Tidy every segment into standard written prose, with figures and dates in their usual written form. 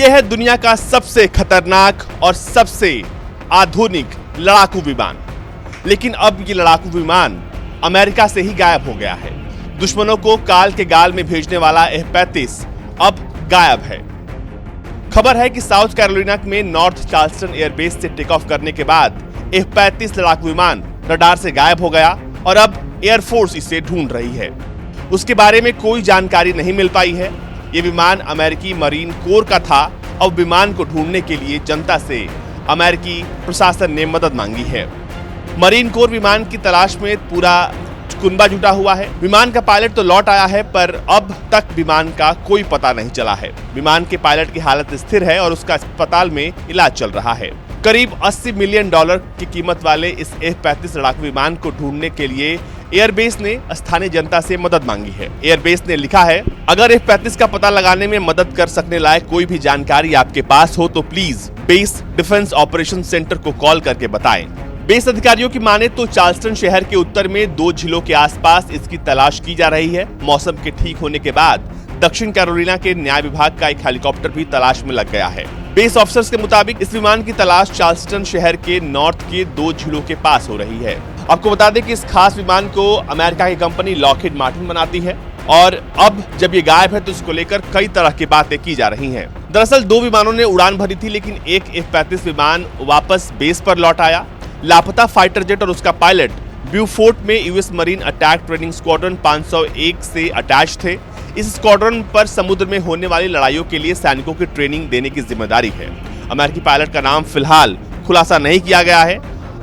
यह है दुनिया का सबसे खतरनाक और सबसे आधुनिक लड़ाकू विमान। लेकिन अब ये लड़ाकू विमान अमेरिका से ही गायब हो गया है। दुश्मनों को काल के गाल में भेजने वाला F-35 अब गायब है। खबर है कि साउथ कैरोलिना में नॉर्थ चार्ल्सटन एयरबेस से टेक ऑफ करने के बाद F-35 लड़ाकू विमान रडार से गायब हो गया और अब एयरफोर्स इसे ढूंढ रही है। उसके बारे में कोई जानकारी नहीं मिल पाई है। ये विमान अमेरिकी मरीन कोर का था। अब विमान को ढूंढने के लिए जनता से अमेरिकी प्रशासन ने मदद मांगी है। मरीन कोर विमान की तलाश में पूरा कुनबा जुटा हुआ है। विमान का पायलट तो लौट आया है, पर अब तक विमान का कोई पता नहीं चला है। विमान के पायलट की हालत स्थिर है और उसका अस्पताल में इलाज चल रहा है। करीब $80 मिलियन की कीमत वाले इस F-35 लड़ाकू विमान को ढूंढने के लिए एयरबेस ने स्थानीय जनता से मदद मांगी है। एयरबेस ने लिखा है, अगर F-35 का पता लगाने में मदद कर सकने लायक कोई भी जानकारी आपके पास हो तो please base defence operation centre को कॉल करके बताएं। बेस अधिकारियों की माने तो चार्ल्सटन शहर के उत्तर में 2 झीलों के आसपास इसकी तलाश की जा रही है। मौसम के ठीक होने के बाद दक्षिण कैरोलिना के न्याय विभाग का एक हेलीकॉप्टर भी तलाश में लग गया है। बेस ऑफिसर्स के मुताबिक इस विमान की तलाश चार्ल्सटन शहर के नॉर्थ के 2 झीलों के पास हो रही है। आपको बता दें कि इस खास विमान को अमेरिका की कंपनी लॉकहीड मार्टिन बनाती है और अब जब ये गायब है तो इसको लेकर कई तरह की बातें की जा रही हैं। दरअसल 2 विमानों ने उड़ान भरी थी, लेकिन एक F-35 विमान वापस बेस पर लौट आया। लापता फाइटर जेट और उसका पायलट ब्यूफोर्ट में US marine attack training squadron 501 से अटैच थे। इस स्क्वाड्रन पर समुद्र में होने वाली लड़ाइयों के लिए सैनिकों की ट्रेनिंग देने की जिम्मेदारी है। अमेरिकी पायलट का नाम फिलहाल खुलासा नहीं किया गया है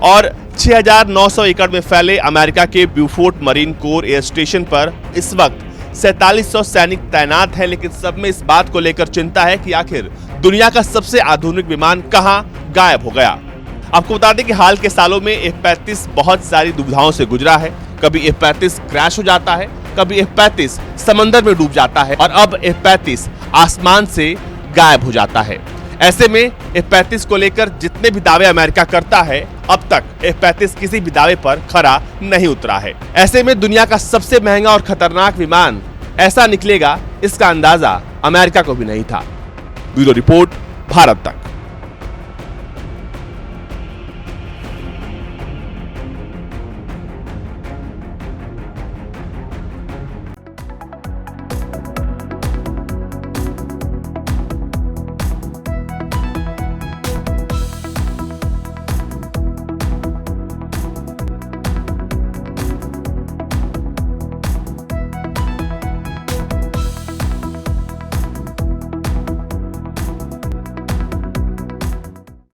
और 6,900 एकड़ में फैले अमेरिका के Beaufort marine core air station पर इस वक्त 4700 सैनिक तैनात हैं। लेकिन सब में इस बात को लेकर चिंता है कि आखिर दुनिया का सबसे आधुनिक विमान कहां गायब हो गया। आपको बता दें कि हाल के सालों में F-35 बहुत सारी दुविधाओं से गुजरा है। कभी F-35 क्रैश हो जाता है, कभी F-35 समंदर में डूब जाता है और अब F-35 आसमान से गायब हो जाता है। ऐसे में F-35 को लेकर जितने भी दावे अमेरिका करता है, अब तक F-35 किसी भी दावे पर खरा नहीं उतरा है। ऐसे में दुनिया का सबसे महंगा और खतरनाक विमान ऐसा निकलेगा, इसका अंदाजा अमेरिका को भी नहीं था। ब्यूरो रिपोर्ट, भारत तक।